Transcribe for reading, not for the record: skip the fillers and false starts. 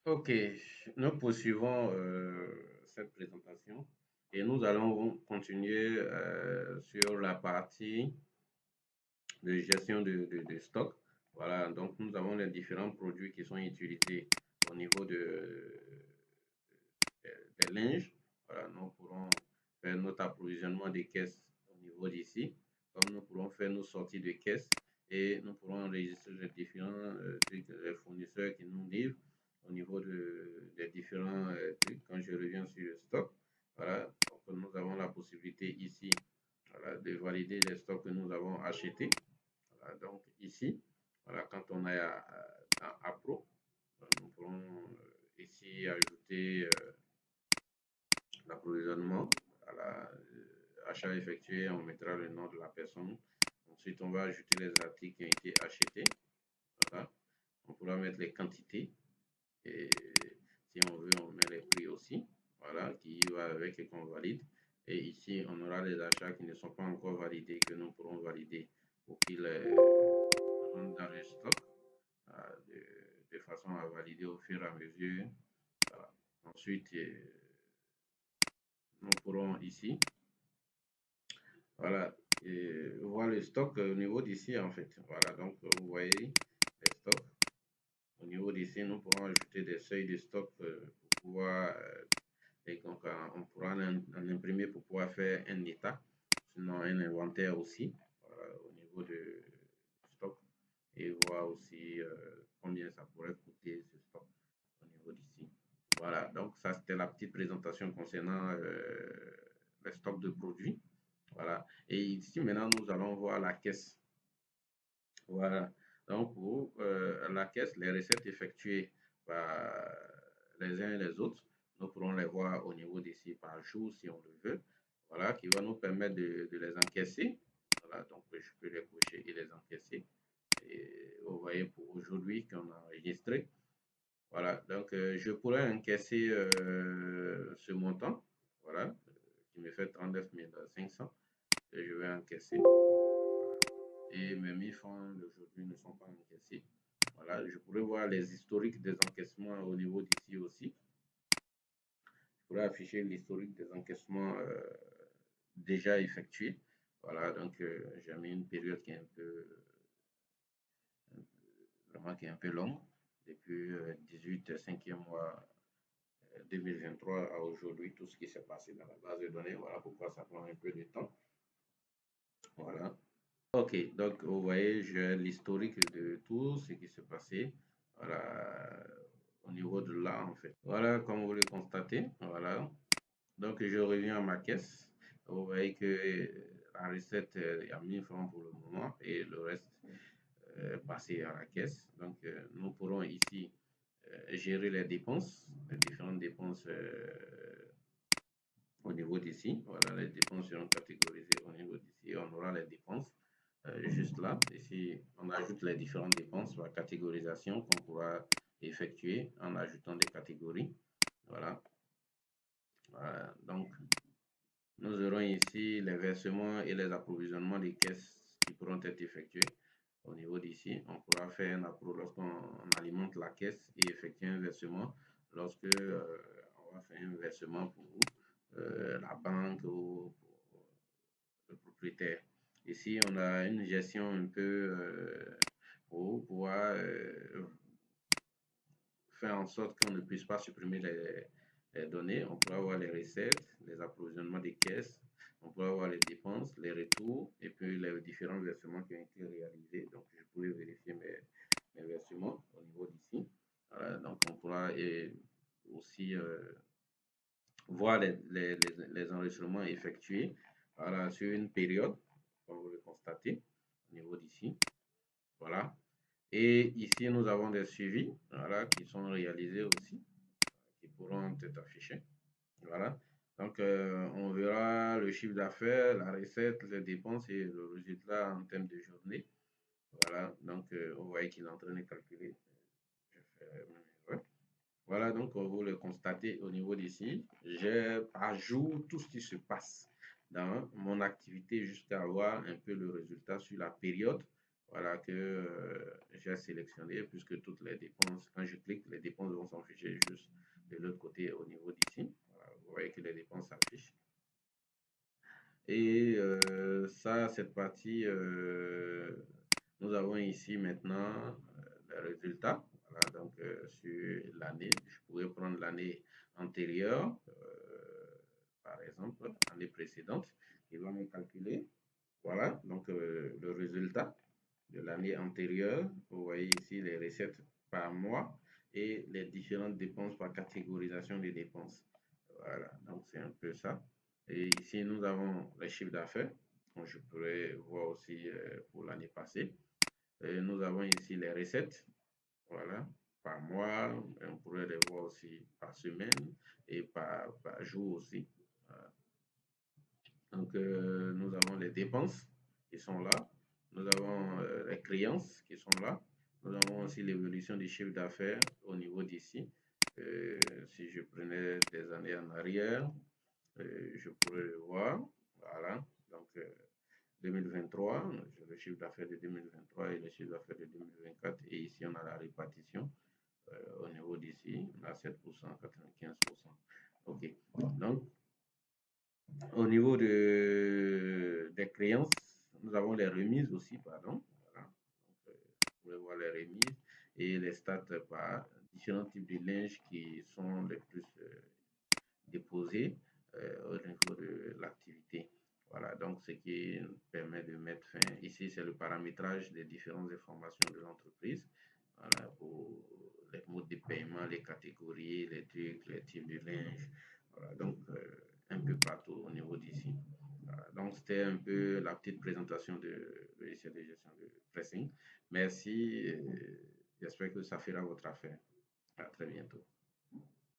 Ok, nous poursuivons cette présentation et nous allons continuer sur la partie de gestion de stock. Voilà, donc nous avons les différents produits qui sont utilisés au niveau des linges. Voilà, nous pourrons faire notre approvisionnement des caisses au niveau d'ici, comme nous pourrons faire nos sorties de caisses et nous pourrons enregistrer les différents trucs, les fournisseurs qui nous livrent au niveau des différents trucs. Quand je reviens sur le stock, voilà, donc nous avons la possibilité ici, voilà, de valider les stocks que nous avons achetés. Voilà, donc ici, voilà, quand on est dans Appro, nous pourrons ici ajouter l'approvisionnement, à l'achat effectué, on mettra le nom de la personne. Ensuite, on va ajouter les articles qui ont été achetés. Voilà. On pourra mettre les quantités. Et si on veut, on met les prix aussi. Voilà, qui va avec et qu'on valide. Et ici, on aura les achats qui ne sont pas encore validés, que nous pourrons valider pour qu'ils rentrent dans le stock, de façon à valider au fur et à mesure. Voilà. Ensuite, nous pourrons ici, voilà, et voir le stock au niveau d'ici en fait. Voilà, donc vous voyez les stocks. Au niveau d'ici, nous pourrons ajouter des seuils de stock pour pouvoir, et donc on pourra en imprimer pour pouvoir faire un état, sinon un inventaire aussi, voilà, au niveau de stock et voir aussi combien ça pourrait coûter ce stock au niveau d'ici. Voilà, donc ça c'était la petite présentation concernant les stocks de produits. Voilà. Et ici, maintenant, nous allons voir la caisse. Voilà. Donc, pour la caisse, les recettes effectuées par les uns et les autres, nous pourrons les voir au niveau d'ici par jour, si on le veut. Voilà, qui va nous permettre de les encaisser. Voilà, donc je peux les cocher et les encaisser. Et vous voyez pour aujourd'hui qu'on a enregistré. Voilà, donc je pourrais encaisser ce montant, voilà, qui me fait 39 500 et je vais encaisser. Et mes 1000 francs d'aujourd'hui ne sont pas encaissés. Voilà, je pourrais voir les historiques des encaissements au niveau d'ici aussi. Je pourrais afficher l'historique des encaissements déjà effectués. Voilà, donc j'ai mis une période qui est un peu, vraiment qui est un peu longue, depuis 18, 5e mois 2023 à aujourd'hui, tout ce qui s'est passé dans la base de données. Voilà pourquoi ça prend un peu de temps. Voilà. Ok, donc vous voyez, j'ai l'historique de tout ce qui s'est passé. Voilà, au niveau de là, en fait. Voilà, comme vous le constatez. Voilà. Donc, je reviens à ma caisse. Vous voyez que la recette, il y a 1000 francs pour le moment et le reste passé à la caisse. Donc, nous pourrons ici gérer les dépenses, les différentes dépenses au niveau d'ici. Voilà, les dépenses seront catégorisées au niveau d'ici. On aura les dépenses juste là. Ici, on ajoute les différentes dépenses par catégorisation qu'on pourra effectuer en ajoutant des catégories. Voilà. Voilà. Donc, nous aurons ici les versements et les approvisionnements des caisses qui pourront être effectués. Au niveau d'ici, on pourra faire un appro lorsqu'on alimente la caisse et effectuer un versement lorsque on va faire un versement pour la banque ou pour le propriétaire. Ici, on a une gestion un peu pour pouvoir faire en sorte qu'on ne puisse pas supprimer les données. On pourra voir les recettes, les approvisionnements des caisses, on pourra voir les dépenses, les retours et puis les différents versements qui ont été réalisés. Donc, je pourrais vérifier mes versements au niveau d'ici. Donc, on pourra aussi voir les enregistrements effectués sur une période, comme vous le constatez au niveau d'ici. Voilà. Et ici, nous avons des suivis voilà, qui sont réalisés aussi, qui pourront être affichés. Voilà. Donc, on verra le chiffre d'affaires, la recette, les dépenses et le résultat en termes de journée. Voilà. Donc, vous voyez qu'il est en train de calculer. Je fais, ouais. Voilà, donc vous le constatez au niveau d'ici. J'ai par jour tout ce qui se passe dans mon activité jusqu'à avoir un peu le résultat sur la période. voilà, que j'ai sélectionné, puisque toutes les dépenses, quand je clique, les dépenses vont s'afficher juste de l'autre côté au niveau d'ici. Voilà, vous voyez que les dépenses s'affichent. Et ça, cette partie, nous avons ici maintenant les résultats. Voilà, donc sur l'année, je pourrais prendre l'année antérieure, par exemple, l'année précédente, qui va me calculer. Voilà, donc le résultat de l'année antérieure. Vous voyez ici les recettes par mois et les différentes dépenses par catégorisation des dépenses. Voilà, donc c'est un peu ça. Et ici, nous avons les chiffres d'affaires. Donc, je pourrais voir aussi pour l'année passée. Et nous avons ici les recettes. Voilà, par mois. On pourrait les voir aussi par semaine et par jour aussi. Voilà. Donc, nous avons les dépenses qui sont là. Nous avons les créances qui sont là. Nous avons aussi l'évolution du chiffre d'affaires au niveau d'ici. Si je prenais des années en arrière, je pourrais le voir. Voilà. Donc, 2023, j'ai le chiffre d'affaires de 2023 et le chiffre d'affaires de 2024. Et ici, on a la répartition au niveau d'ici. On a 7%, 95%. OK. Donc, au niveau des créances, nous avons les remises aussi, pardon. Voilà. Donc, vous pouvez voir les remises et les stats par différents types de linge qui sont les plus déposés au niveau de l'activité. Voilà, donc ce qui permet de mettre fin. Ici, c'est le paramétrage des différentes informations de l'entreprise. Voilà, pour les modes de paiement, les catégories, les trucs, les types de linge. Voilà, donc un peu partout au niveau d'ici. Voilà, donc c'était un peu la petite présentation de logiciel de gestion de pricing. Merci. J'espère que ça fera votre affaire. À très bientôt.